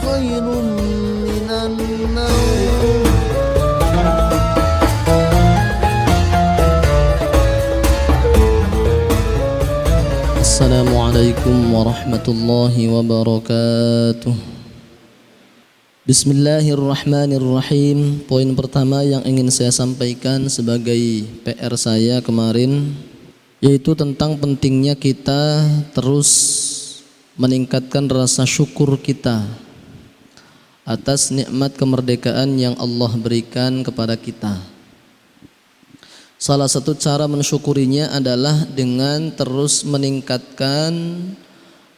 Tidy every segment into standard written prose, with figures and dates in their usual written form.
خير من النوم. Assalamualaikum warahmatullahi wabarakatuh. Bismillahirrahmanirrahim. Poin pertama yang ingin saya sampaikan sebagai PR saya kemarin, yaitu tentang pentingnya kita terus meningkatkan rasa syukur kita atas nikmat kemerdekaan yang Allah berikan kepada kita. Salah satu cara mensyukurinya adalah dengan terus meningkatkan,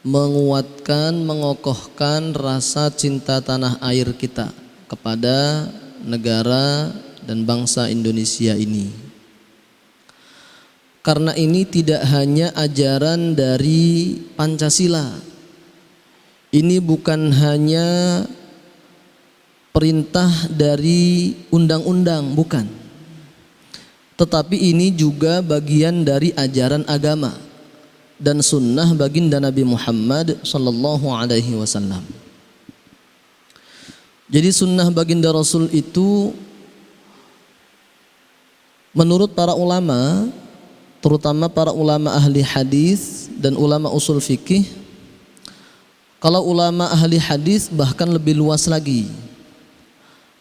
menguatkan, mengokohkan rasa cinta tanah air kita kepada negara dan bangsa Indonesia ini. Karena ini tidak hanya ajaran dari Pancasila. Ini bukan hanya perintah dari undang-undang, bukan. Tetapi ini juga bagian dari ajaran agama dan sunnah baginda Nabi Muhammad sallallahu alaihi wasallam. Jadi sunnah baginda Rasul itu menurut para ulama, terutama para ulama ahli hadis dan ulama usul fikih, kalau ulama ahli hadis bahkan lebih luas lagi.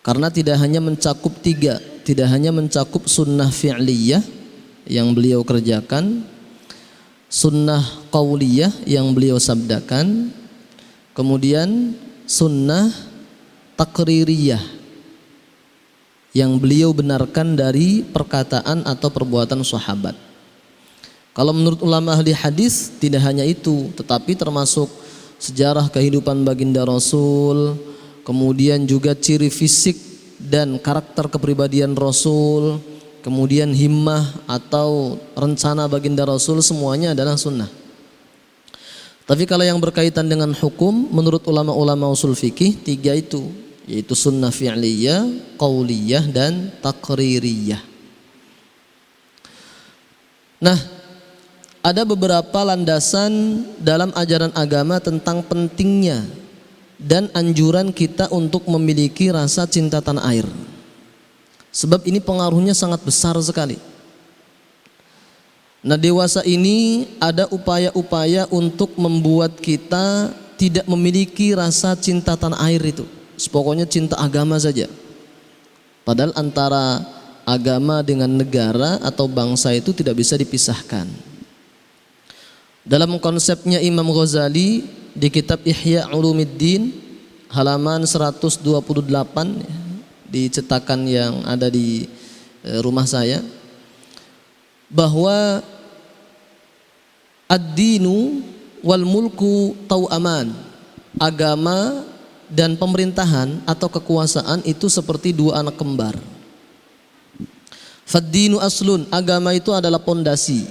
Karena tidak hanya mencakup tiga, tidak hanya mencakup sunnah fi'liyah yang beliau kerjakan, sunnah qauliyah yang beliau sabdakan, kemudian sunnah takririyah yang beliau benarkan dari perkataan atau perbuatan sahabat. Kalau menurut ulama ahli hadis tidak hanya itu, tetapi termasuk sejarah kehidupan baginda Rasul, kemudian juga ciri fisik dan karakter kepribadian Rasul, kemudian himmah atau rencana baginda Rasul, semuanya adalah sunnah. Tapi kalau yang berkaitan dengan hukum, menurut ulama-ulama usul fikih, tiga itu, yaitu sunnah fi'liyah, qauliyah, dan takririyah. Nah, ada beberapa landasan dalam ajaran agama tentang pentingnya dan anjuran kita untuk memiliki rasa cinta tanah air. Sebab ini pengaruhnya sangat besar sekali. Nah, dewasa ini ada upaya-upaya untuk membuat kita tidak memiliki rasa cinta tanah air itu. Pokoknya cinta agama saja. Padahal antara agama dengan negara atau bangsa itu tidak bisa dipisahkan. Dalam konsepnya Imam Ghazali di kitab Ihya Ulumuddin halaman 128 di cetakan yang ada di rumah saya, bahwa ad-dinu wal mulku tau'aman, agama dan pemerintahan atau kekuasaan itu seperti dua anak kembar. Fad-dinu aslun, agama itu adalah pondasi.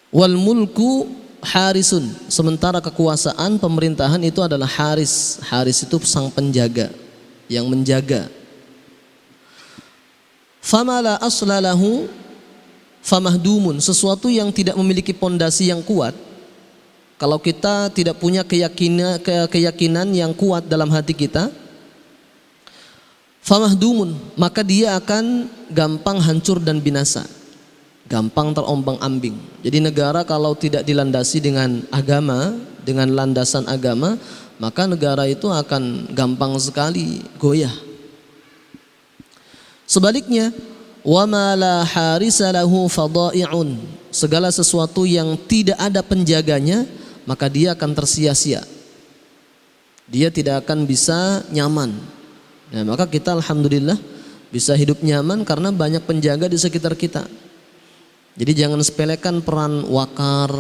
Wal mulku harisun, sementara kekuasaan pemerintahan itu adalah haris. Haris itu sang penjaga yang menjaga. Fama la asla lahu famahdumun, sesuatu yang tidak memiliki pondasi yang kuat. Kalau kita tidak punya keyakinan yang kuat dalam hati kita, famahdumun, maka dia akan gampang hancur dan binasa, gampang terombang-ambing. Jadi negara kalau tidak dilandasi dengan agama, dengan landasan agama, maka negara itu akan gampang sekali goyah. Sebaliknya, wa ma la harisa lahu fadai'un, segala sesuatu yang tidak ada penjaganya, maka dia akan tersia-sia. Dia tidak akan bisa nyaman. Nah, maka kita alhamdulillah bisa hidup nyaman karena banyak penjaga di sekitar kita. Jadi jangan sepelekan peran wakar,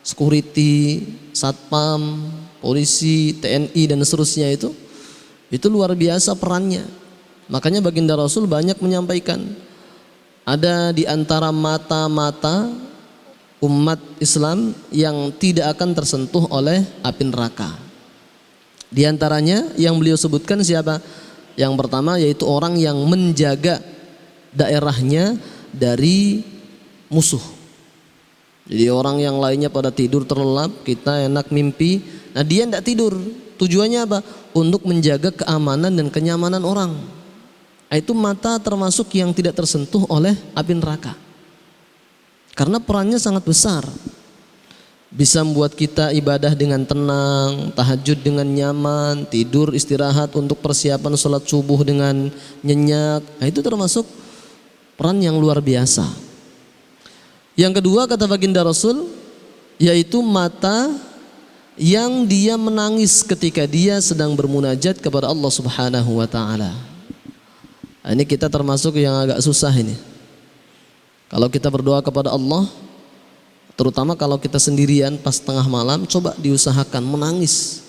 security, satpam, polisi, TNI dan seterusnya itu luar biasa perannya. Makanya baginda Rasul banyak menyampaikan, ada di antara mata-mata umat Islam yang tidak akan tersentuh oleh api neraka. Di antaranya yang beliau sebutkan siapa? Yang pertama yaitu orang yang menjaga daerahnya dari musuh. Jadi orang yang lainnya pada tidur terlelap, kita enak mimpi. Nah dia tidak tidur. Tujuannya apa? Untuk menjaga keamanan dan kenyamanan orang. Itu mata termasuk yang tidak tersentuh oleh api neraka. Karena perannya sangat besar. Bisa membuat kita ibadah dengan tenang, tahajud dengan nyaman, tidur istirahat untuk persiapan sholat subuh dengan nyenyak. Nah, itu termasuk peran yang luar biasa. Yang kedua kata baginda Rasul, yaitu mata yang dia menangis ketika dia sedang bermunajat kepada Allah Subhanahu wa taala. Nah, ini kita termasuk yang agak susah ini. Kalau kita berdoa kepada Allah, terutama kalau kita sendirian pas tengah malam, coba diusahakan menangis,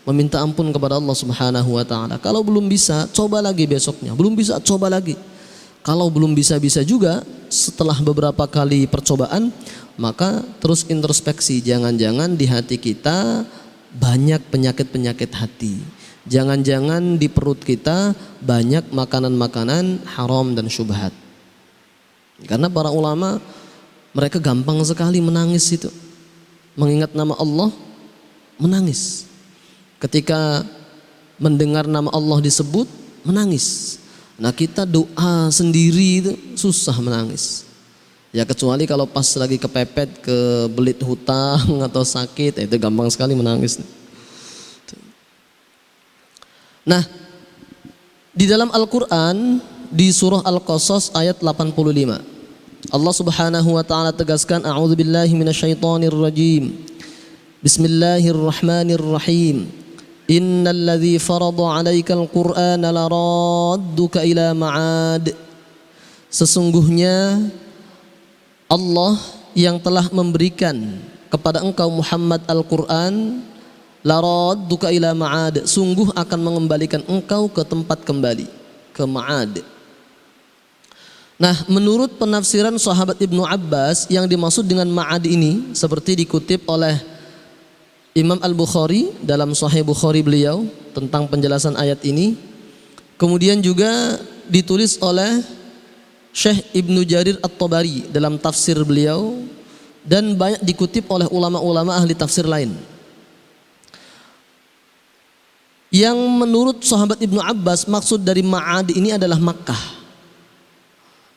meminta ampun kepada Allah Subhanahu wa taala. Kalau belum bisa, coba lagi besoknya. Belum bisa, coba lagi. Kalau belum bisa juga, setelah beberapa kali percobaan, maka terus introspeksi. Jangan-jangan di hati kita banyak penyakit-penyakit hati. Jangan-jangan di perut kita banyak makanan-makanan haram dan syubhat. Karena para ulama mereka gampang sekali menangis itu. Mengingat nama Allah, menangis. Ketika mendengar nama Allah disebut, menangis. Nah kita doa sendiri itu susah menangis. Ya kecuali kalau pas lagi kepepet ke belit hutang atau sakit, itu gampang sekali menangis. Nah, di dalam Al-Quran, di surah Al-Qasas ayat 85, Allah Subhanahu wa taala tegaskan, a'udzubillahi minasyaitonir rajim. Bismillahirrahmanirrahim. Innal ladzi farada 'alaikal qur'ana laradduka ila ma'ad. Sesungguhnya Allah yang telah memberikan kepada engkau Muhammad Al-Qur'an, laradduka ila ma'ad, sungguh akan mengembalikan engkau ke tempat kembali, ke ma'ad. Nah, menurut penafsiran sahabat Ibnu Abbas, yang dimaksud dengan ma'ad ini seperti dikutip oleh Imam Al-Bukhari dalam Sahih Bukhari beliau tentang penjelasan ayat ini. Kemudian juga ditulis oleh Syekh Ibnu Jarir At-Tabari dalam tafsir beliau, dan banyak dikutip oleh ulama-ulama ahli tafsir lain. Yang menurut sahabat Ibnu Abbas maksud dari ma'ad ini adalah Makkah.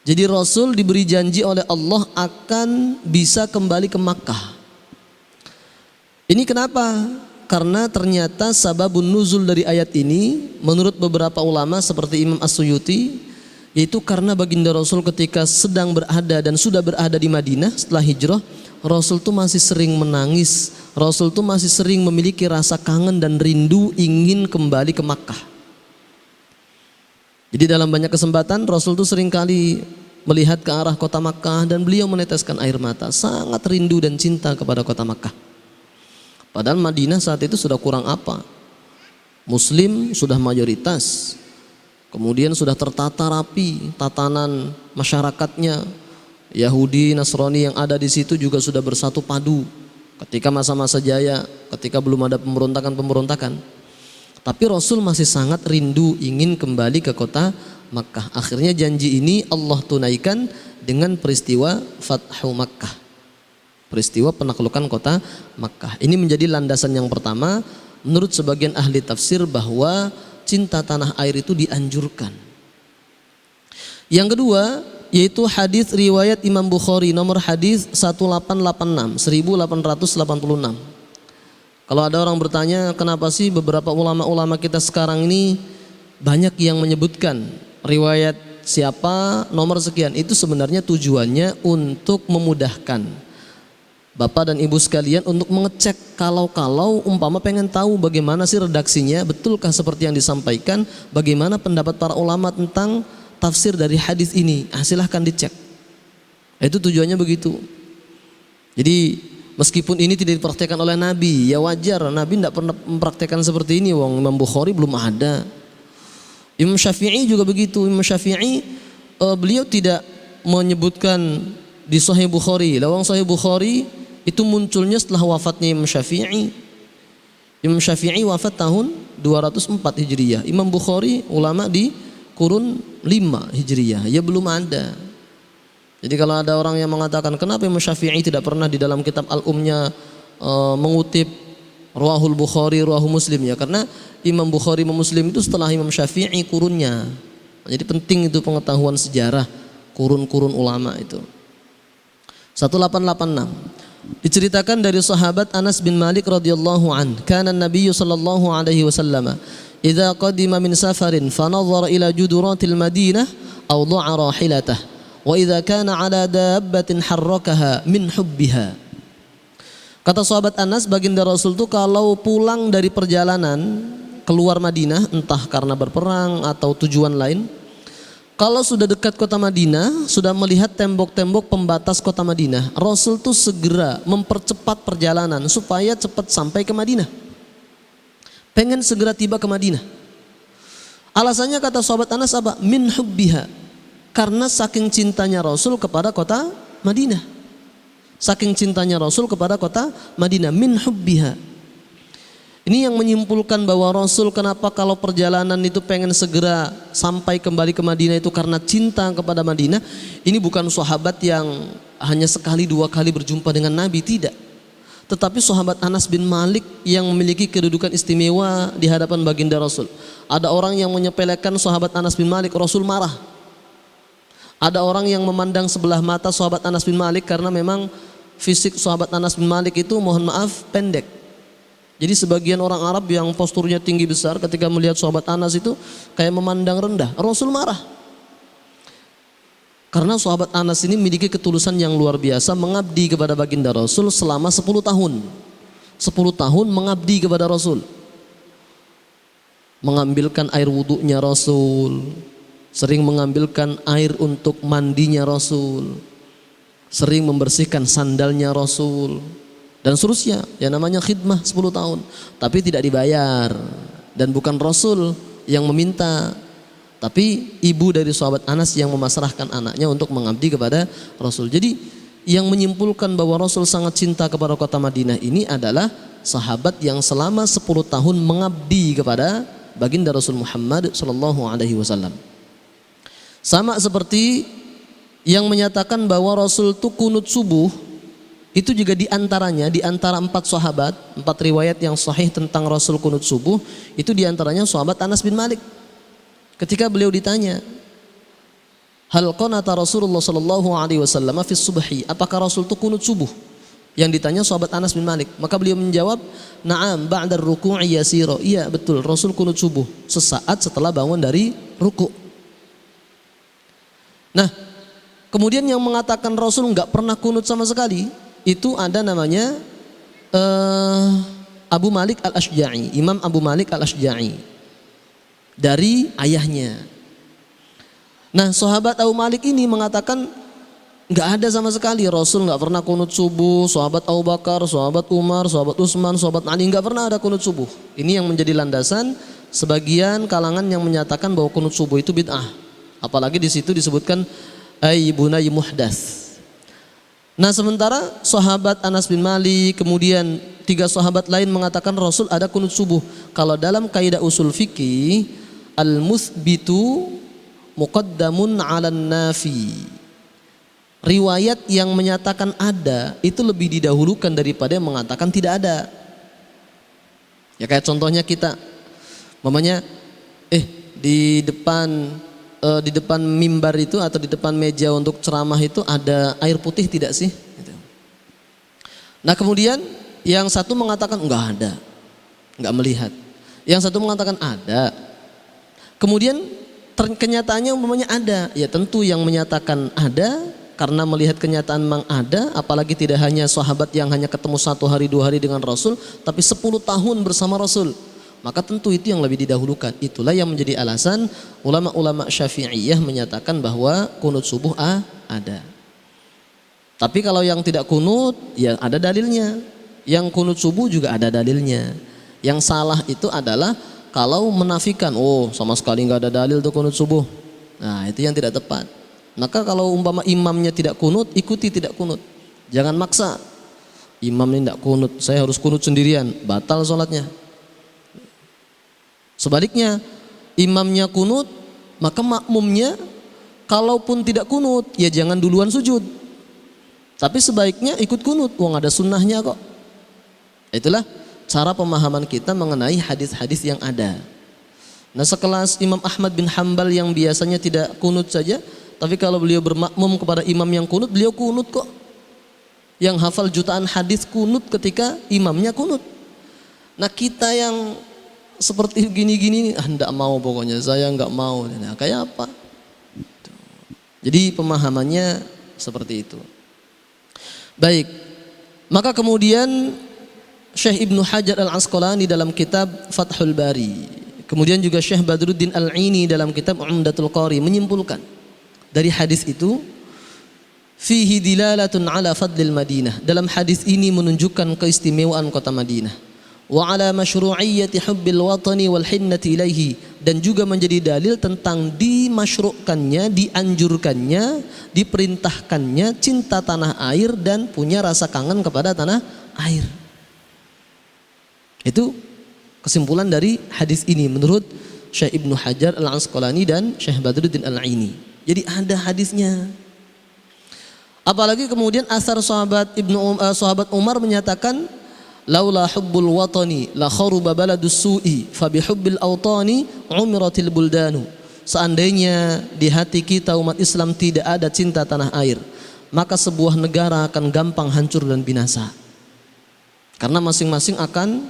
Jadi Rasul diberi janji oleh Allah akan bisa kembali ke Makkah. Ini kenapa? Karena ternyata sababun nuzul dari ayat ini menurut beberapa ulama seperti Imam As-Suyuti, yaitu karena baginda Rasul ketika sedang berada dan sudah berada di Madinah setelah hijrah, Rasul tuh masih sering menangis. Rasul tuh masih sering memiliki rasa kangen dan rindu ingin kembali ke Makkah. Jadi dalam banyak kesempatan Rasul itu seringkali melihat ke arah kota Makkah dan beliau meneteskan air mata, sangat rindu dan cinta kepada kota Makkah. Padahal Madinah saat itu sudah kurang apa? Muslim sudah mayoritas. Kemudian sudah tertata rapi tatanan masyarakatnya. Yahudi, Nasrani yang ada di situ juga sudah bersatu padu. Ketika masa-masa jaya, ketika belum ada pemberontakan-pemberontakan. Tapi Rasul masih sangat rindu ingin kembali ke kota Makkah. Akhirnya janji ini Allah tunaikan dengan peristiwa Fathu Makkah, peristiwa penaklukan kota Makkah. Ini menjadi landasan yang pertama menurut sebagian ahli tafsir bahwa cinta tanah air itu dianjurkan. Yang kedua yaitu hadis riwayat Imam Bukhari nomor hadis 1886. Kalau ada orang bertanya, kenapa sih beberapa ulama-ulama kita sekarang ini banyak yang menyebutkan riwayat siapa nomor sekian? Itu sebenarnya tujuannya untuk memudahkan Bapak dan Ibu sekalian untuk mengecek kalau umpama pengen tahu bagaimana sih redaksinya, betulkah seperti yang disampaikan, bagaimana pendapat para ulama tentang tafsir dari hadis ini. Silahkan dicek. Itu tujuannya begitu. Jadi meskipun ini tidak dipraktekkan oleh Nabi, ya wajar, Nabi tidak pernah mempraktekkan seperti ini. Wong Imam Bukhari belum ada. Imam Syafi'i juga begitu. Imam Syafi'i beliau tidak menyebutkan di Sahih Bukhari. Lawang Sahih Bukhari itu munculnya setelah wafatnya Imam Syafi'i. Imam Syafi'i wafat tahun 204 Hijriyah. Imam Bukhari ulama di kurun 5 Hijriyah. Ya belum ada. Jadi kalau ada orang yang mengatakan kenapa Imam Syafi'i tidak pernah di dalam kitab Al-Umnya mengutip Ruwahul Bukhari, Ruwahu Muslim, ya karena Imam Bukhari, Imam Muslim itu setelah Imam Syafi'i kurunnya. Jadi penting itu pengetahuan sejarah kurun-kurun ulama itu. 1886 diceritakan dari sahabat Anas bin Malik radhiyallahu an, kana Nabi sallallahu alaihi wasallam idza qadima min safarin fa nadhara ila juduratil Madinah aw dha'a rahilatah wa idza kana ala dabbatin harrakaha min hubbiha. Kata sahabat Anas, baginda Rasul itu kalau pulang dari perjalanan keluar Madinah, entah karena berperang atau tujuan lain, kalau sudah dekat kota Madinah, sudah melihat tembok-tembok pembatas kota Madinah, Rasul tuh segera mempercepat perjalanan supaya cepat sampai ke Madinah. Pengen segera tiba ke Madinah. Alasannya kata sahabat Anas apa? Min hubbiha. Karena saking cintanya Rasul kepada kota Madinah. Saking cintanya Rasul kepada kota Madinah, min hubbiha. Ini yang menyimpulkan bahwa Rasul kenapa kalau perjalanan itu pengen segera sampai kembali ke Madinah itu karena cinta kepada Madinah. Ini bukan sahabat yang hanya sekali dua kali berjumpa dengan Nabi, tidak. Tetapi sahabat Anas bin Malik yang memiliki kedudukan istimewa di hadapan baginda Rasul. Ada orang yang menyepelekan sahabat Anas bin Malik, Rasul marah. Ada orang yang memandang sebelah mata sahabat Anas bin Malik karena memang fisik sahabat Anas bin Malik itu mohon maaf pendek. Jadi sebagian orang Arab yang posturnya tinggi besar ketika melihat sahabat Anas itu kayak memandang rendah. Rasul marah. Karena sahabat Anas ini memiliki ketulusan yang luar biasa, mengabdi kepada baginda Rasul selama 10 tahun. 10 tahun mengabdi kepada Rasul. Mengambilkan air wudunya Rasul, sering mengambilkan air untuk mandinya Rasul, sering membersihkan sandalnya Rasul, dan seterusnya. Ya namanya khidmah 10 tahun, tapi tidak dibayar. Dan bukan Rasul yang meminta, tapi ibu dari sahabat Anas yang memasrahkan anaknya untuk mengabdi kepada Rasul. Jadi yang menyimpulkan bahwa Rasul sangat cinta kepada kota Madinah ini adalah sahabat yang selama 10 tahun mengabdi kepada baginda Rasul Muhammad sallallahu alaihi wasallam. Sama seperti yang menyatakan bahwa Rasul itu kunut subuh, itu juga diantaranya, di antara 4 sahabat, 4 riwayat yang sahih tentang Rasul kunut subuh, itu diantaranya sahabat Anas bin Malik. Ketika beliau ditanya, hal qanata Rasulullah sallallahu alaihi wasallam fi subhi, apakah Rasul itu kunut subuh? Yang ditanya sahabat Anas bin Malik, maka beliau menjawab, na'am ba'da ruku'i yasira. Iya betul, Rasul kunut subuh sesaat setelah bangun dari ruku'. Nah, kemudian yang mengatakan Rasul enggak pernah kunut sama sekali, itu ada namanya Abu Malik al-Ashja'i, Imam Abu Malik al-Ashja'i, dari ayahnya. Nah, sahabat Abu Malik ini mengatakan enggak ada sama sekali Rasul enggak pernah kunut subuh. Sahabat Abu Bakar, sahabat Umar, sahabat Utsman, sahabat Ali enggak pernah ada kunut subuh. Ini yang menjadi landasan sebagian kalangan yang menyatakan bahwa kunut subuh itu bid'ah. Apalagi di situ disebutkan bunay muhdats. Nah, sementara sahabat Anas bin Malik, kemudian 3 sahabat lain mengatakan Rasul ada kunut subuh. Kalau dalam kaidah usul fikih, al-muthbitu muqaddamun 'alan nafi. Riwayat yang menyatakan ada itu lebih didahulukan daripada yang mengatakan tidak ada. Ya kayak contohnya kita, mamanya di depan mimbar itu atau di depan meja untuk ceramah itu ada air putih tidak sih? Nah, kemudian yang satu mengatakan enggak ada, enggak melihat. Yang satu mengatakan ada. Kemudian kenyataannya umpamanya ada. Ya tentu yang menyatakan ada karena melihat kenyataan memang ada, apalagi tidak hanya sahabat yang hanya ketemu 1 hari 2 hari dengan Rasul, tapi 10 tahun bersama Rasul. Maka tentu itu yang lebih didahulukan. Itulah yang menjadi alasan ulama-ulama Syafi'iyah menyatakan bahwa kunut subuh ada. Tapi kalau yang tidak kunut, ya ada dalilnya. Yang kunut subuh juga ada dalilnya. Yang salah itu adalah kalau menafikan, sama sekali nggak ada dalil tuh kunut subuh. Nah, itu yang tidak tepat. Maka kalau umpama imamnya tidak kunut, ikuti tidak kunut. Jangan maksa. Imam ini tidak kunut, saya harus kunut sendirian, batal sholatnya. Sebaliknya, imamnya kunut, maka makmumnya kalaupun tidak kunut, ya jangan duluan sujud. Tapi sebaiknya ikut kunut, wong ada sunnahnya kok. Itulah cara pemahaman kita mengenai hadis-hadis yang ada. Nah, sekelas Imam Ahmad bin Hanbal yang biasanya tidak kunut saja, tapi kalau beliau bermakmum kepada imam yang kunut, beliau kunut kok. Yang hafal jutaan hadis kunut ketika imamnya kunut. Nah, kita yang seperti gini-gini, enggak mau pokoknya, saya enggak mau. Nah, kayak apa? Jadi pemahamannya seperti itu. Baik, maka kemudian Syekh Ibnu Hajar Al-Asqalani dalam kitab Fathul Bari, kemudian juga Syekh Badruddin Al-Aini dalam kitab Umdatul Qari menyimpulkan dari hadis itu, fihi dilalatun ala fadlil Madinah. Dalam hadis ini menunjukkan keistimewaan kota Madinah. Wa ala masyru'iyyati hubbil watani wal hinnati ilaihi, dan juga menjadi dalil tentang dimasyru'kannya, dianjurkannya, diperintahkannya cinta tanah air dan punya rasa kangen kepada tanah air. Itu kesimpulan dari hadis ini menurut Syekh Ibnu Hajar Al-Asqalani dan Syekh Badruddin Al-Aini. Jadi ada hadisnya. Apalagi kemudian asar sahabat sahabat Umar menyatakan, laula hubbul watani la kharuba baladus su'i fa bihubbil awtani umratil buldanu. Seandainya di hati kita umat Islam tidak ada cinta tanah air, maka sebuah negara akan gampang hancur dan binasa. Karena masing-masing akan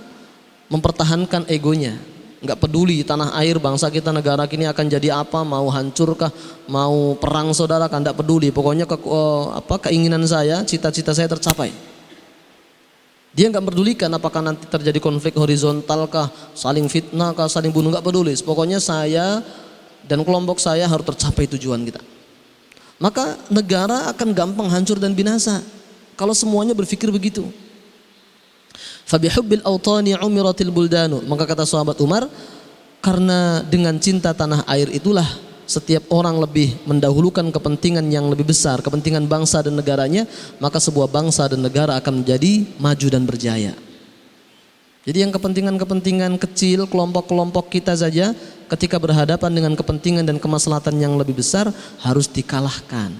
mempertahankan egonya, nggak peduli tanah air bangsa kita, negara kini akan jadi apa, mau hancurkah, mau perang saudara kan, nggak peduli, pokoknya keinginan saya, cita-cita saya tercapai. Dia nggak pedulikan apakah nanti terjadi konflik horizontal kah, saling fitnah kah, saling bunuh, nggak peduli. Pokoknya saya dan kelompok saya harus tercapai tujuan kita. Maka negara akan gampang hancur dan binasa kalau semuanya berpikir begitu. Fabihubbil awtani umiratil buldanu. Maka kata sahabat Umar, karena dengan cinta tanah air itulah setiap orang lebih mendahulukan kepentingan yang lebih besar, kepentingan bangsa dan negaranya, maka sebuah bangsa dan negara akan menjadi maju dan berjaya. Jadi yang kepentingan-kepentingan kecil, kelompok-kelompok kita saja ketika berhadapan dengan kepentingan dan kemaslahatan yang lebih besar harus dikalahkan.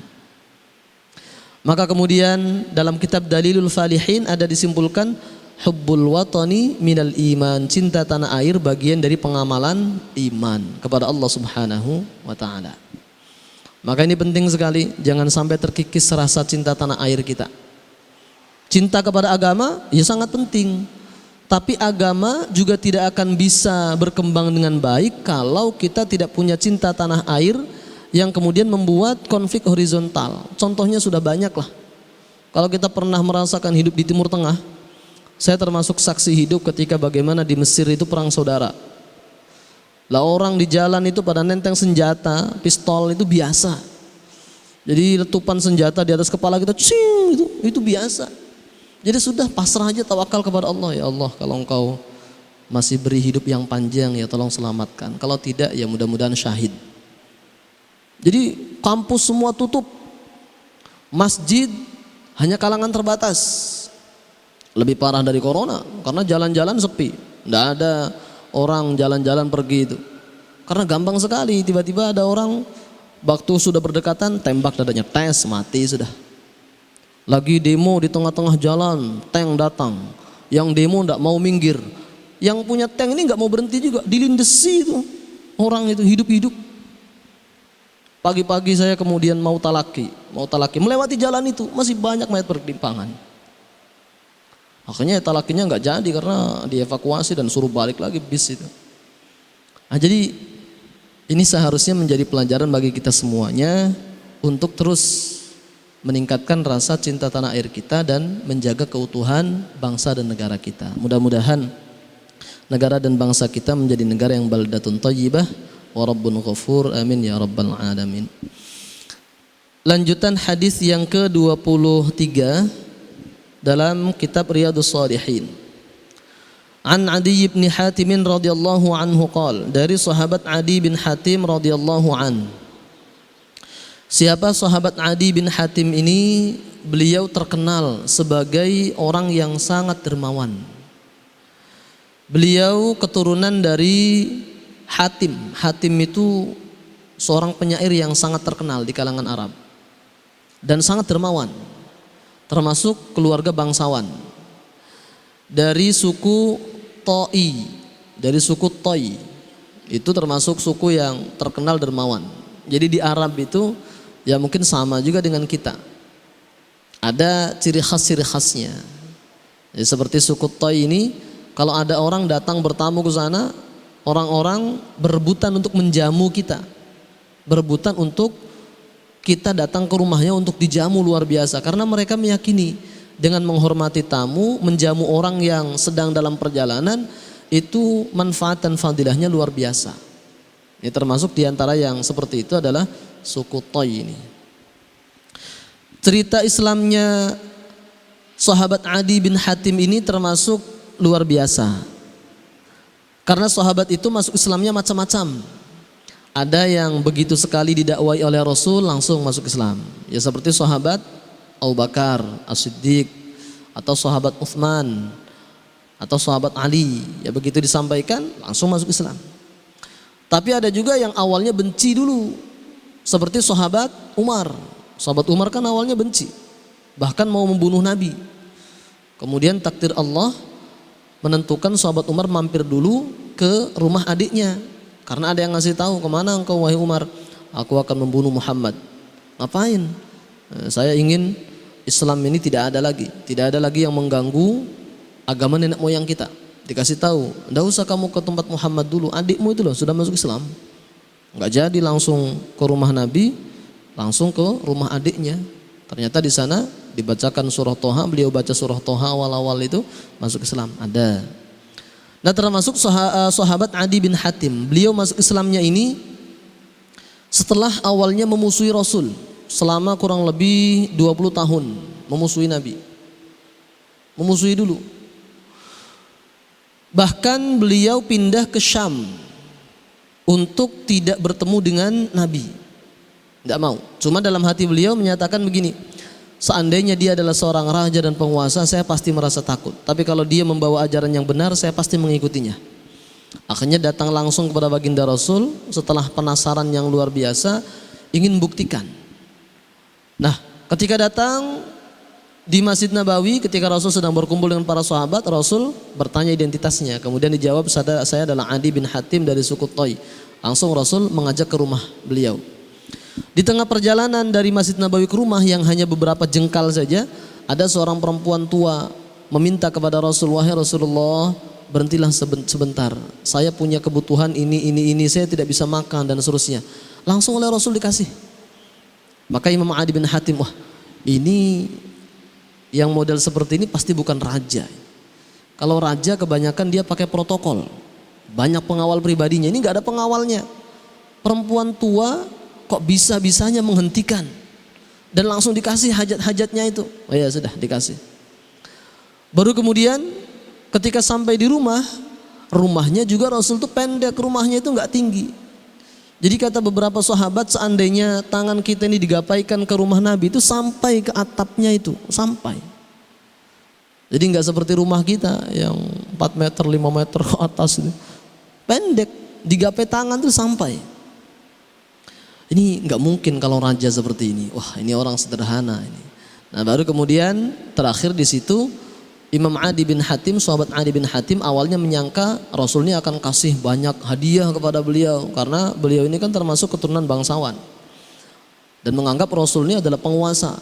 Maka kemudian dalam kitab Dalilul Falihin ada disimpulkan, hubbul watani minal iman, cinta tanah air bagian dari pengamalan iman kepada Allah Subhanahu wa taala. Maka ini penting sekali, jangan sampai terkikis rasa cinta tanah air kita. Cinta kepada agama ya sangat penting, tapi agama juga tidak akan bisa berkembang dengan baik kalau kita tidak punya cinta tanah air yang kemudian membuat konflik horizontal. Contohnya sudah banyak lah. Kalau kita pernah merasakan hidup di Timur Tengah, saya termasuk saksi hidup ketika bagaimana di Mesir itu perang saudara. Lah orang di jalan itu pada nenteng senjata, pistol itu biasa. Jadi letupan senjata di atas kepala kita, cing, itu biasa. Jadi sudah pasrah aja, tawakal kepada Allah. Ya Allah, kalau Engkau masih beri hidup yang panjang ya tolong selamatkan. Kalau tidak ya mudah-mudahan syahid. Jadi kampus semua tutup, masjid hanya kalangan terbatas. Lebih parah dari corona karena jalan-jalan sepi, tidak ada orang jalan-jalan pergi itu. Karena gampang sekali, tiba-tiba ada orang waktu sudah berdekatan tembak dadanya, tes, mati sudah. Lagi demo di tengah-tengah jalan, tank datang, yang demo tidak mau minggir, yang punya tank ini nggak mau berhenti juga, dilindesi itu orang itu hidup-hidup. Pagi-pagi saya kemudian mau talaki, melewati jalan itu masih banyak mayat bergelimpangan. Akhirnya talakinya nggak jadi karena dievakuasi dan suruh balik lagi bis itu. Nah, jadi ini seharusnya menjadi pelajaran bagi kita semuanya untuk terus meningkatkan rasa cinta tanah air kita dan menjaga keutuhan bangsa dan negara kita. Mudah-mudahan negara dan bangsa kita menjadi negara yang baldatun thayyibah wa rabbun ghafur, amin ya rabbal alamin. Lanjutan hadis yang ke-23 dalam kitab Riyadhus Shalihin. An Adi bin Hatim radhiyallahu anhu qala, dari sahabat Adi bin Hatim radhiyallahu an. Siapa sahabat Adi bin Hatim ini? Beliau terkenal sebagai orang yang sangat dermawan. Beliau keturunan dari Hatim itu seorang penyair yang sangat terkenal di kalangan Arab dan sangat dermawan, termasuk keluarga bangsawan dari suku Toi. Itu termasuk suku yang terkenal dermawan. Jadi di Arab itu ya mungkin sama juga dengan kita, ada ciri khasnya. Jadi seperti suku Toi ini, kalau ada orang datang bertamu ke sana, orang-orang berebutan untuk menjamu kita, berebutan untuk kita datang ke rumahnya untuk dijamu luar biasa, karena mereka meyakini dengan menghormati tamu, menjamu orang yang sedang dalam perjalanan, itu manfaat dan fadilahnya luar biasa. Ini termasuk diantara yang seperti itu adalah suku Toi ini. Cerita Islamnya sahabat Adi bin Hatim ini termasuk luar biasa. Karena sahabat itu masuk Islamnya macam-macam. Ada yang begitu sekali didakwai oleh Rasul langsung masuk Islam. Ya seperti sahabat Abu Bakar As-Siddiq, atau sahabat Utsman, atau sahabat Ali. Ya begitu disampaikan langsung masuk Islam. Tapi ada juga yang awalnya benci dulu. Seperti sahabat Umar. Sahabat Umar kan awalnya benci, bahkan mau membunuh Nabi. Kemudian takdir Allah menentukan sahabat Umar mampir dulu ke rumah adiknya, karena ada yang ngasih tahu, kemana engkau wahai Umar? Aku akan membunuh Muhammad. Ngapain? Saya ingin Islam ini tidak ada lagi yang mengganggu agama nenek moyang kita. Dikasih tahu, enggak usah kamu ke tempat Muhammad dulu, adikmu itu loh sudah masuk Islam. Enggak jadi langsung ke rumah Nabi, langsung ke rumah adiknya. Ternyata di sana dibacakan surah Toha, beliau baca surah Toha awal-awal itu masuk Islam. Ada. Nah termasuk sahabat Adi bin Hatim, beliau masuk Islamnya ini setelah awalnya memusuhi Rasul selama kurang lebih 20 tahun, memusuhi Nabi, memusuhi dulu. Bahkan beliau pindah ke Syam untuk tidak bertemu dengan Nabi, tidak mau. Cuma dalam hati beliau menyatakan begini, seandainya dia adalah seorang raja dan penguasa, saya pasti merasa takut. Tapi kalau dia membawa ajaran yang benar, saya pasti mengikutinya. Akhirnya datang langsung kepada baginda Rasul setelah penasaran yang luar biasa, ingin buktikan. Nah, ketika datang di Masjid Nabawi, ketika Rasul sedang berkumpul dengan para sahabat, Rasul bertanya identitasnya. Kemudian dijawab, saya adalah Adi bin Hatim dari suku Toi. Langsung Rasul mengajak ke rumah beliau. Di tengah perjalanan dari Masjid Nabawi ke rumah yang hanya beberapa jengkal saja, ada seorang perempuan tua meminta kepada Rasul, wahai Rasulullah, berhentilah sebentar. Saya punya kebutuhan ini, saya tidak bisa makan dan seterusnya. Langsung oleh Rasul dikasih. Maka Imam Adi bin Hatim, wah ini yang model seperti ini pasti bukan raja. Kalau raja kebanyakan dia pakai protokol, banyak pengawal pribadinya. Ini nggak ada pengawalnya. Perempuan tua kok bisa-bisanya menghentikan dan langsung dikasih hajat-hajatnya itu. Oh ya sudah dikasih. Baru kemudian ketika sampai di rumah, rumahnya juga Rasul tuh pendek, rumahnya itu nggak tinggi. Jadi kata beberapa sahabat, seandainya tangan kita ini digapaikan ke rumah Nabi itu sampai ke atapnya itu, sampai. Jadi nggak seperti rumah kita yang 4 meter, 5 meter ke atas ini. Pendek, digapai tangan itu sampai. Ini nggak mungkin kalau raja seperti ini. Wah, ini orang sederhana ini. Nah, baru kemudian terakhir di situ Imam Adi bin Hatim, sahabat Adi bin Hatim awalnya menyangka Rasul ini akan kasih banyak hadiah kepada beliau karena beliau ini kan termasuk keturunan bangsawan dan menganggap Rasul ini adalah penguasa.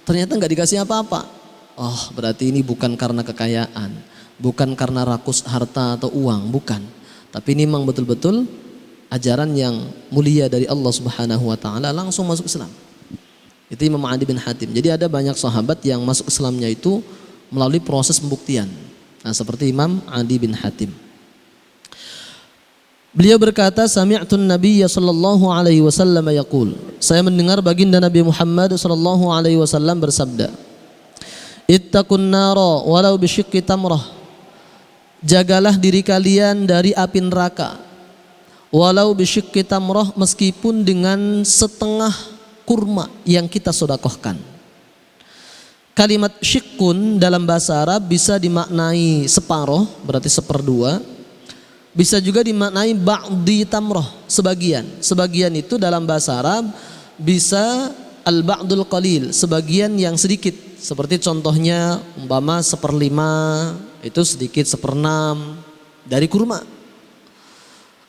Ternyata nggak dikasih apa-apa. Oh, berarti ini bukan karena kekayaan, bukan karena rakus harta atau uang, bukan. Tapi ini memang betul-betul ajaran yang mulia dari Allah Subhanahu wa taala, langsung masuk Islam. Itu Imam Adi bin Hatim. Jadi ada banyak sahabat yang masuk Islamnya itu melalui proses pembuktian. Nah, seperti Imam Adi bin Hatim. Beliau berkata, sami'tun Nabiyya sallallahu alaihi wasallam yaqul. Saya mendengar baginda Nabi Muhammad sallallahu alaihi wasallam bersabda, ittaqun nara walau bisyiqqi tamrah. Jagalah diri kalian dari api neraka. Walau bisyiqqi tamrah, meskipun dengan setengah kurma yang kita sedekahkan. Kalimat syikkun dalam bahasa Arab bisa dimaknai separuh, berarti seperdua, Bisa juga dimaknai ba'di tamroh, sebagian. Sebagian itu dalam bahasa Arab bisa al-ba'dul qalil, sebagian yang sedikit. Seperti contohnya umpama 1/5 itu sedikit, 1/6 dari kurma.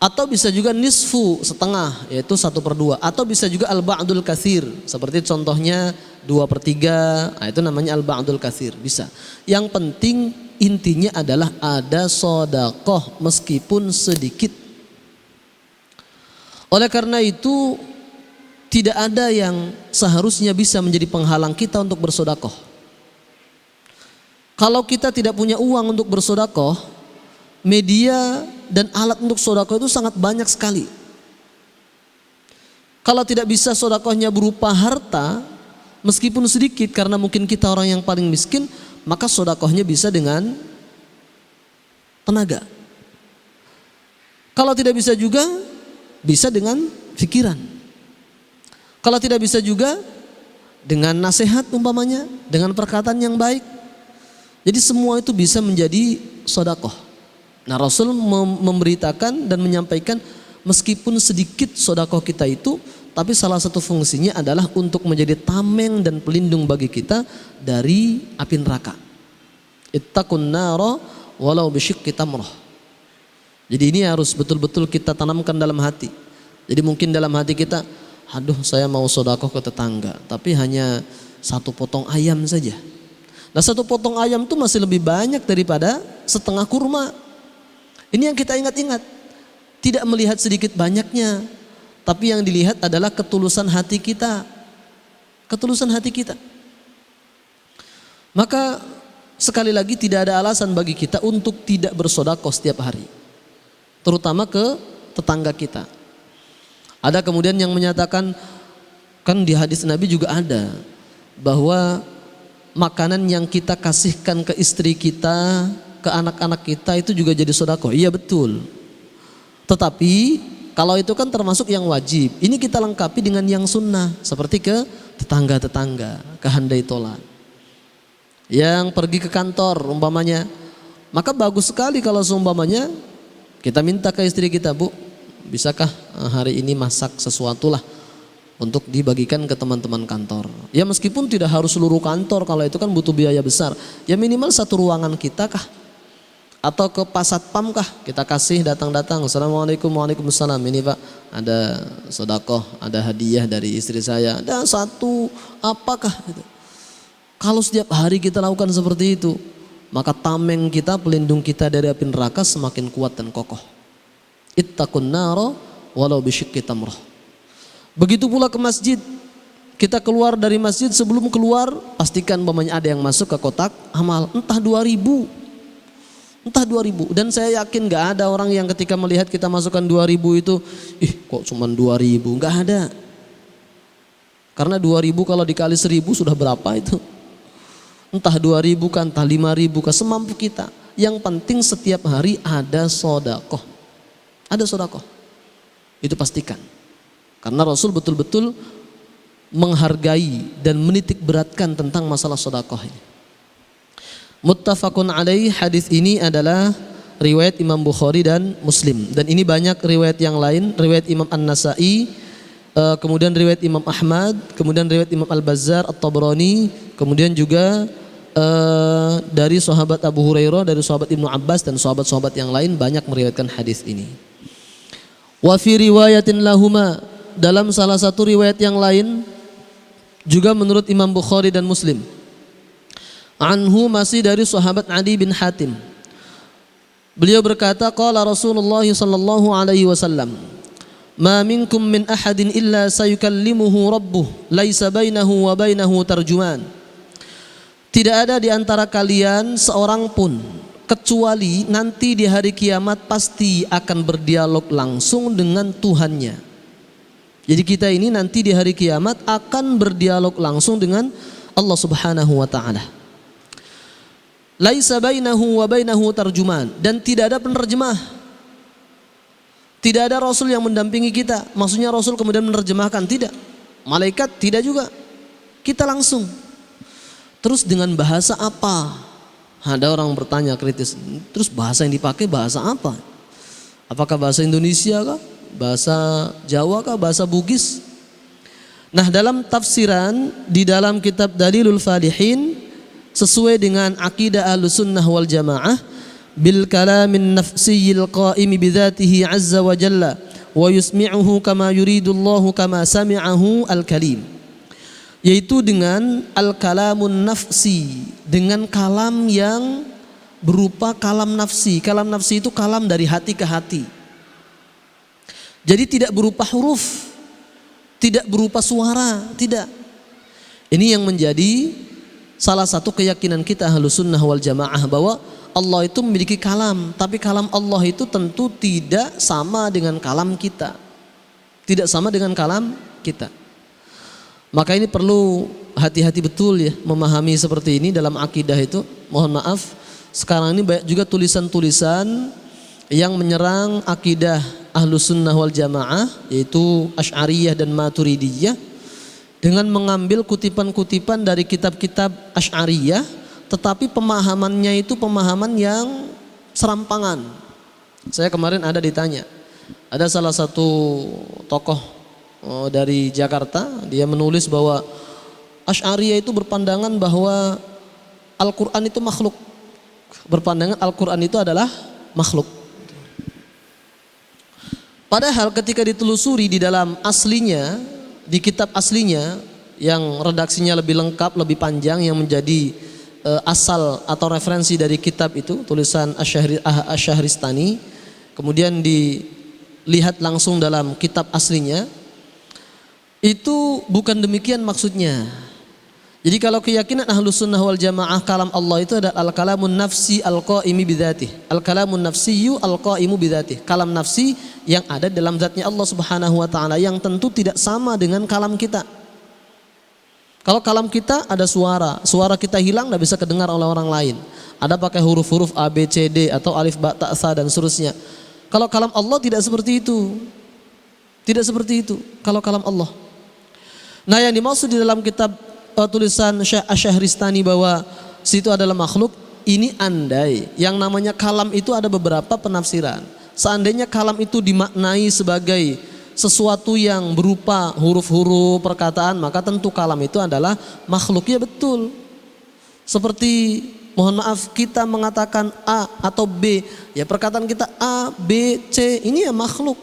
Atau bisa juga nisfu, setengah, yaitu 1/2. Atau bisa juga al-ba'dul katsir, seperti contohnya 2/3, nah itu namanya al-ba'dul katsir, bisa. Yang penting intinya adalah ada sedekah meskipun sedikit. Oleh karena itu tidak ada yang seharusnya bisa menjadi penghalang kita untuk bersedekah. Kalau kita tidak punya uang untuk bersedekah, media dan alat untuk sedekah itu sangat banyak sekali. Kalau tidak bisa sedekahnya berupa harta, meskipun sedikit karena mungkin kita orang yang paling miskin, maka sedekahnya bisa dengan tenaga. Kalau tidak bisa juga, bisa dengan pikiran. Kalau tidak bisa juga dengan nasihat umpamanya, dengan perkataan yang baik. Jadi semua itu bisa menjadi sedekah. Nah, Rasul memberitakan dan menyampaikan meskipun sedikit sedekah kita itu, tapi salah satu fungsinya adalah untuk menjadi tameng dan pelindung bagi kita dari api neraka. Ittaqun nara walau bisyiqqi tamrah. Jadi ini harus betul-betul kita tanamkan dalam hati. Jadi mungkin dalam hati kita, aduh saya mau sedekah ke tetangga, tapi hanya 1 potong ayam saja. Nah 1 potong ayam itu masih lebih banyak daripada setengah kurma. Ini yang kita ingat-ingat. Tidak melihat sedikit banyaknya, tapi yang dilihat adalah ketulusan hati kita. Ketulusan hati kita. Maka sekali lagi tidak ada alasan bagi kita untuk tidak bersedekah setiap hari. Terutama ke tetangga kita. Ada kemudian yang menyatakan, kan di hadis Nabi juga ada, bahwa makanan yang kita kasihkan ke istri kita, ke anak-anak kita itu juga jadi sedekah. Iya betul. Tetapi kalau itu kan termasuk yang wajib. Ini kita lengkapi dengan yang sunnah, seperti ke tetangga-tetangga, ke handai tolan. Yang pergi ke kantor umpamanya, maka bagus sekali kalau seumpamanya kita minta ke istri kita, Bu, bisakah hari ini masak sesuatu lah untuk dibagikan ke teman-teman kantor. Ya meskipun tidak harus seluruh kantor, kalau itu kan butuh biaya besar. Ya minimal 1 ruangan kita kah? Atau ke Pasatpam kah? Kita kasih datang-datang. Assalamualaikum, waalaikumsalam. Ini Pak ada sedekah, ada hadiah dari istri saya. Ada 1 apakah? Gitu. Kalau setiap hari kita lakukan seperti itu, maka tameng kita, pelindung kita dari api neraka semakin kuat dan kokoh. Ittaqun nara walau bisyiqqi tamrah. Begitu pula ke masjid. Kita keluar dari masjid, sebelum keluar pastikan umpamanya ada yang masuk ke kotak amal, entah 2.000. Entah 2.000. Dan saya yakin gak ada orang yang ketika melihat kita masukkan 2.000 itu, kok cuma 2.000, gak ada. Karena 2.000 kalau dikali 1.000 sudah berapa itu? Entah 2.000 kan, entah 5.000 kan, semampu kita. Yang penting setiap hari ada sedekah. Ada sedekah. Itu pastikan. Karena Rasul betul-betul menghargai dan menitik beratkan tentang masalah sedekah ini. Muttafaqun alaih, hadis ini adalah riwayat Imam Bukhari dan Muslim. Dan ini banyak riwayat yang lain, riwayat Imam An-Nasa'i, kemudian riwayat Imam Ahmad, kemudian riwayat Imam Al-Bazzar, At-Tabrani, kemudian juga dari sahabat Abu Hurairah, dari sahabat Ibnu Abbas dan sahabat-sahabat yang lain banyak meriwayatkan hadis ini. Wa fi riwayatin lahuma, dalam salah satu riwayat yang lain juga menurut Imam Bukhari dan Muslim, anhu, masih dari sahabat Adi bin Hatim, beliau berkata, qala Rasulullah sallallahu alaihi wasallam, ma minkum min ahadin illa sayukallimuhu rabbuh laisa bainahu wa bainahu tarjuman. Tidak ada di antara kalian seorang pun kecuali nanti di hari kiamat pasti akan berdialog langsung dengan Tuhannya. Jadi kita ini nanti di hari kiamat akan berdialog langsung dengan Allah Subhanahu wa taala. Laisa bainahu wa bainahu tarjuman, dan tidak ada penerjemah. Tidak ada rasul yang mendampingi kita. Maksudnya rasul kemudian menerjemahkan, tidak. Malaikat tidak juga. Kita langsung. Terus dengan bahasa apa? Ada orang bertanya kritis, terus bahasa yang dipakai bahasa apa? Apakah bahasa Indonesia kah? Bahasa Jawa kah? Bahasa Bugis? Nah, dalam tafsiran di dalam kitab Dalilul Falihin sesuai dengan akidah Ahlussunnah wal Jamaah, bil kalamin nafsiyil qaimi bidzatihi azza wa jalla wa yusmi'uhu kama yuridullahu kama sami'ahu al-kalim, yaitu dengan al-kalamun nafsi, dengan kalam yang berupa kalam nafsi. Kalam nafsi itu kalam dari hati ke hati. Jadi tidak berupa huruf, tidak berupa suara, tidak. Ini yang menjadi salah satu keyakinan kita Ahlussunnah wal Jamaah, bahwa Allah itu memiliki kalam, tapi kalam Allah itu tentu tidak sama dengan kalam kita. Tidak sama dengan kalam kita. Maka ini perlu hati-hati betul ya memahami seperti ini dalam akidah itu. Mohon maaf, sekarang ini banyak juga tulisan-tulisan yang menyerang akidah Ahlussunnah wal Jamaah, yaitu Asy'ariyah dan Maturidiyah, dengan mengambil kutipan-kutipan dari kitab-kitab Asy'ariyah, tetapi pemahamannya itu pemahaman yang serampangan. Saya kemarin ada ditanya, ada salah satu tokoh dari Jakarta, dia menulis bahwa Asy'ariyah itu berpandangan bahwa Al-Quran itu makhluk, berpandangan Al-Quran itu adalah makhluk. Padahal ketika ditelusuri di dalam aslinya, di kitab aslinya yang redaksinya lebih lengkap, lebih panjang, yang menjadi asal atau referensi dari kitab itu, tulisan Asy-Syahristani, kemudian dilihat langsung dalam kitab aslinya, itu bukan demikian maksudnya. Jadi kalau keyakinan Ahlussunnah wal Jamaah kalam Allah itu adalah al-kalamun nafsi al-qaimi bidzatih. Al-kalamun nafsiyyu al-qaimu bidzatih. Kalam nafsi yang ada dalam zatnya Allah Subhanahu wa taala, yang tentu tidak sama dengan kalam kita. Kalau kalam kita ada suara kita hilang, tidak bisa kedengar oleh orang lain. Ada pakai huruf-huruf A, B, C, D atau alif, ba, ta, sa dan seterusnya. Kalau kalam Allah tidak seperti itu. Tidak seperti itu kalau kalam Allah. Nah, yang dimaksud di dalam kitab tulisan Asy-Syahristani bahwa situ adalah makhluk, ini andai yang namanya kalam itu ada beberapa penafsiran. Seandainya kalam itu dimaknai sebagai sesuatu yang berupa huruf-huruf perkataan, maka tentu kalam itu adalah makhluk. Ya betul. Seperti mohon maaf kita mengatakan A atau B, ya perkataan kita A, B, C, ini ya makhluk.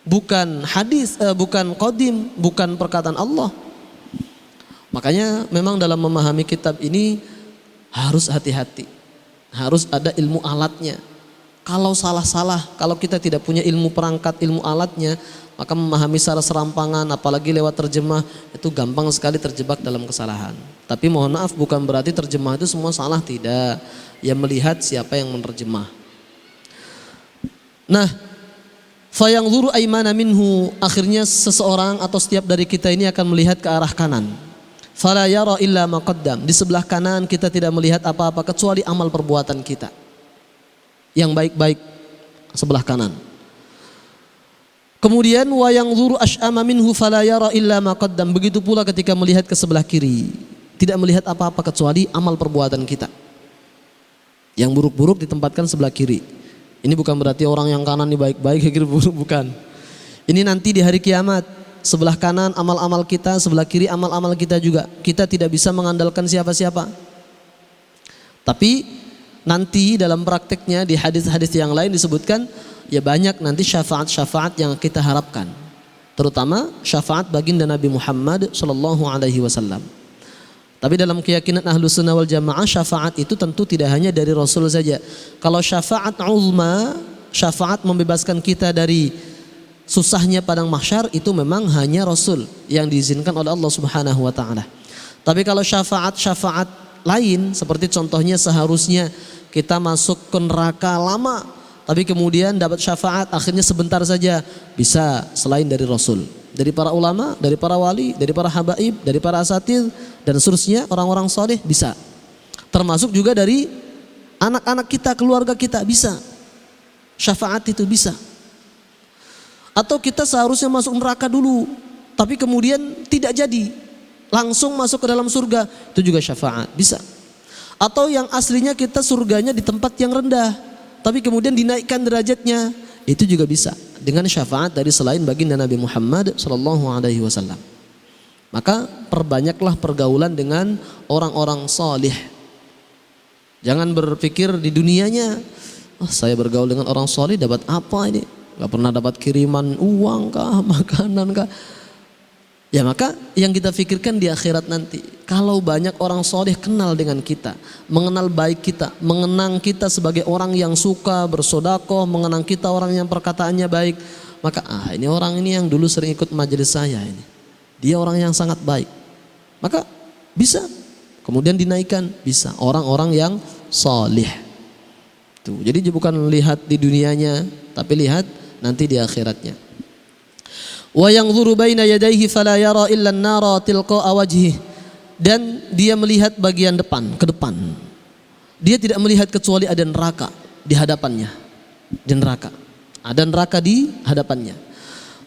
Bukan hadis, bukan qadim, bukan perkataan Allah. Makanya memang dalam memahami kitab ini harus hati-hati. Harus ada ilmu alatnya. Kalau salah-salah, kalau kita tidak punya ilmu perangkat, ilmu alatnya, maka memahami secara serampangan, apalagi lewat terjemah, itu gampang sekali terjebak dalam kesalahan. Tapi mohon maaf, bukan berarti terjemah itu semua salah, tidak. Ya melihat siapa yang menerjemah. Nah, fayanzuru aymana minhu, akhirnya seseorang atau setiap dari kita ini akan melihat ke arah kanan. Fala yara illa ma qaddam, di sebelah kanan kita tidak melihat apa-apa kecuali amal perbuatan kita yang baik-baik, sebelah kanan. Kemudian wa yanzuru asy'ama minhu fala yara illa ma qaddam, begitu pula ketika melihat ke sebelah kiri, tidak melihat apa-apa kecuali amal perbuatan kita. Yang buruk-buruk ditempatkan sebelah kiri. Ini bukan berarti orang yang kanan ini baik-baik, yang kiri buruk, bukan. Ini nanti di hari kiamat, sebelah kanan amal-amal kita, sebelah kiri amal-amal kita juga. Kita tidak bisa mengandalkan siapa-siapa. Tapi nanti dalam prakteknya di hadis-hadis yang lain disebutkan, ya banyak nanti syafaat-syafaat yang kita harapkan. Terutama syafaat baginda Nabi Muhammad SAW. Tapi dalam keyakinan Ahlussunnah wal Jamaah, syafaat itu tentu tidak hanya dari Rasul saja. Kalau syafaat uzma, syafaat membebaskan kita dari susahnya padang mahsyar, itu memang hanya Rasul yang diizinkan oleh Allah Subhanahu wa taala. Tapi kalau syafaat-syafaat lain, seperti contohnya seharusnya kita masuk ke neraka lama, tapi kemudian dapat syafaat akhirnya sebentar saja, bisa selain dari Rasul, dari para ulama, dari para wali, dari para habaib, dari para asatidz dan seterusnya, orang-orang saleh bisa. Termasuk juga dari anak-anak kita, keluarga kita bisa. Syafaat itu bisa. Atau kita seharusnya masuk neraka dulu, tapi kemudian tidak jadi, langsung masuk ke dalam surga, itu juga syafaat, bisa. Atau yang aslinya kita surganya di tempat yang rendah, tapi kemudian dinaikkan derajatnya, Itu juga bisa dengan syafaat dari selain baginda Nabi Muhammad sallallahu alaihi wasallam. Maka perbanyaklah pergaulan dengan orang-orang salih. Jangan berpikir di dunianya, saya bergaul dengan orang salih dapat apa ini? Gak pernah dapat kiriman uang kah, makanan kah? Ya maka yang kita pikirkan di akhirat nanti. Kalau banyak orang soleh kenal dengan kita, mengenal baik kita, mengenang kita sebagai orang yang suka bersodakoh, mengenang kita orang yang perkataannya baik, maka ini orang ini yang dulu sering ikut majelis saya ini, dia orang yang sangat baik, maka bisa kemudian dinaikkan, bisa orang-orang yang soleh. Tuh, jadi bukan lihat di dunianya, tapi lihat nanti di akhiratnya. Wa yanzuru baina yadayhi fala yara illa an-nara tilqa'a wajhihi. Dan dia melihat bagian depan, ke depan. Dia tidak melihat kecuali ada neraka di hadapannya. Di neraka. Ada neraka di hadapannya.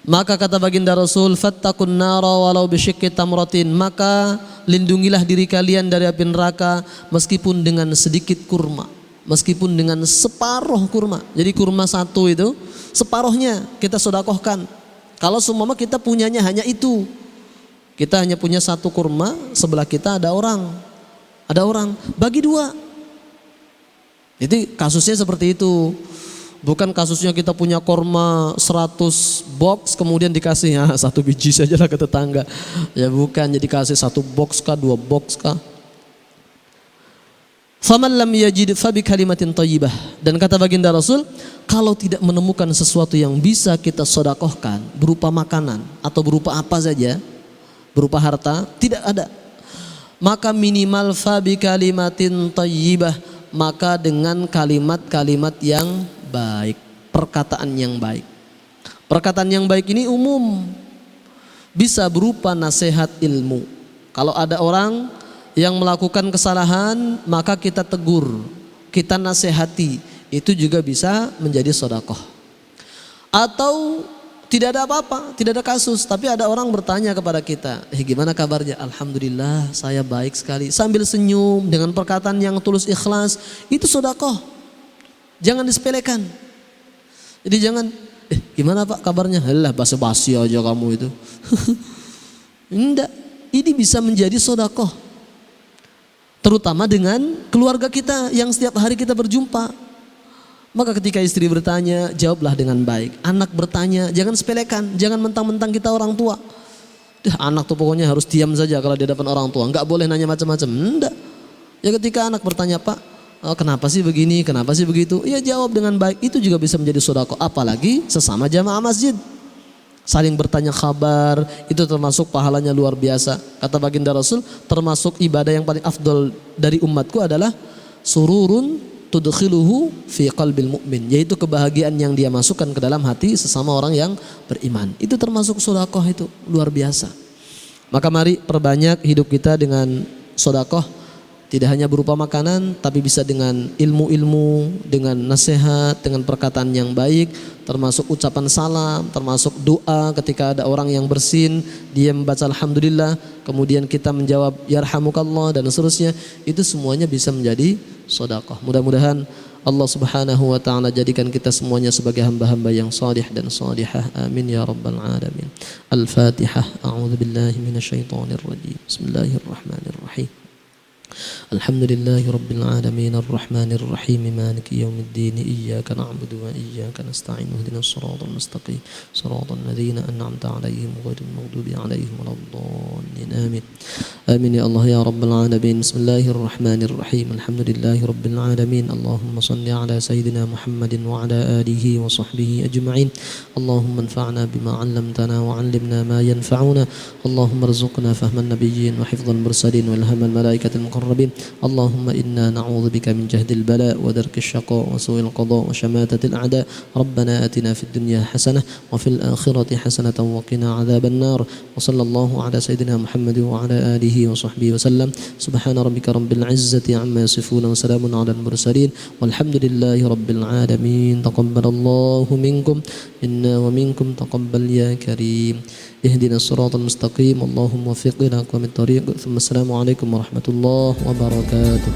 Maka kata baginda Rasul, fattaqun nara walau bisyikki tamratin. Maka lindungilah diri kalian dari api neraka meskipun dengan sedikit kurma, meskipun dengan separuh kurma. Jadi kurma satu itu separuhnya kita sedekahkan. Kalau semua kita punyanya hanya itu, kita hanya punya satu kurma, sebelah kita ada orang bagi dua. Jadi kasusnya seperti itu. Bukan kasusnya kita punya kurma 100 box kemudian dikasih satu biji saja lah ke tetangga. Ya bukan, jadi kasih satu box kah, 2 box kah. Faman lam yajid fabi kalimatin thayyibah. Dan kata baginda Rasul, kalau tidak menemukan sesuatu yang bisa kita sedekahkan berupa makanan atau berupa apa saja, berupa harta, tidak ada, maka minimal fabi kalimatin thayyibah, maka dengan kalimat-kalimat yang baik, perkataan yang baik. Perkataan yang baik ini umum, bisa berupa nasihat ilmu. Kalau ada orang yang melakukan kesalahan, maka kita tegur, kita nasihati, itu juga bisa menjadi sedekah. Atau tidak ada apa-apa, tidak ada kasus, tapi ada orang bertanya kepada kita, gimana kabarnya? Alhamdulillah, saya baik sekali. Sambil senyum dengan perkataan yang tulus ikhlas, itu sedekah. Jangan disepelekan. Jadi jangan, gimana Pak kabarnya? Alah, basa-basi aja kamu itu. Enggak, ini bisa menjadi sedekah. Terutama dengan keluarga kita yang setiap hari kita berjumpa. Maka ketika istri bertanya, jawablah dengan baik. Anak bertanya, jangan sepelekan, jangan mentang-mentang kita orang tua. Anak tuh pokoknya harus diam saja kalau di hadapan orang tua, enggak boleh nanya macam-macam. Enggak. Ya ketika anak bertanya, Pak, kenapa sih begini, kenapa sih begitu? Ya jawab dengan baik, itu juga bisa menjadi sedekah. Apalagi sesama jamaah masjid. Saling bertanya kabar, itu termasuk pahalanya luar biasa. Kata baginda Rasul, termasuk ibadah yang paling afdol dari umatku adalah sururun tudkhiluhu fi qalbil mu'min, yaitu kebahagiaan yang dia masukkan ke dalam hati sesama orang yang beriman. Itu termasuk sedekah, itu luar biasa. Maka mari perbanyak hidup kita dengan sedekah, tidak hanya berupa makanan, tapi bisa dengan ilmu-ilmu, dengan nasihat, dengan perkataan yang baik, termasuk ucapan salam, termasuk doa ketika ada orang yang bersin, dia membaca alhamdulillah, kemudian kita menjawab yarhamukallah dan seterusnya. Itu semuanya bisa menjadi sedekah. Mudah-mudahan Allah Subhanahu wa taala jadikan kita semuanya sebagai hamba-hamba yang salih dan salihah. Amin ya rabbal alamin. Al-Fatihah. A'udzubillahi minasyaitonir rajim. Bismillahirrahmanirrahim. Alhamdulillahi rabbil alamin arrahmanir rahim maliki yaumiddin iyyaka na'budu wa iyyaka nasta'in ihdinas siratal mustaqim siratal ladzina an'amta 'alaihim ghairil maghdubi 'alaihim waladdallin amin. Amin ya Allah ya rabbal alamin. Bismillahirrahmanir rahim. Alhamdulillahi rabbil alamin. Allahumma shalli 'ala sayyidina Muhammadin wa 'ala alihi wa sahbihi ajma'in. Allahumma anfa'na bima 'allamtana wa 'allimna ma yanfa'una. Allahumma arzuqna fahman nabiyyin wa hifdhal mursalin wa ilhamal malaikatil المقربين. اللهم إنا نعوذ بك من جهد البلاء ودرك الشقاء وسوء القضاء وشماتة الأعداء. ربنا آتنا في الدنيا حسنة وفي الآخرة حسنة وقنا عذاب النار. وصلى الله على سيدنا محمد وعلى آله وصحبه وسلم. سبحان ربك رب العزة عما يصفون وسلام على المرسلين والحمد لله رب العالمين. تقبل الله منكم إنا ومنكم تقبل يا كريم. اهدنا الصراط المستقيم اللهم وفقنا لأقوم الطريق. ثم السلام عليكم ورحمة الله وبركاته.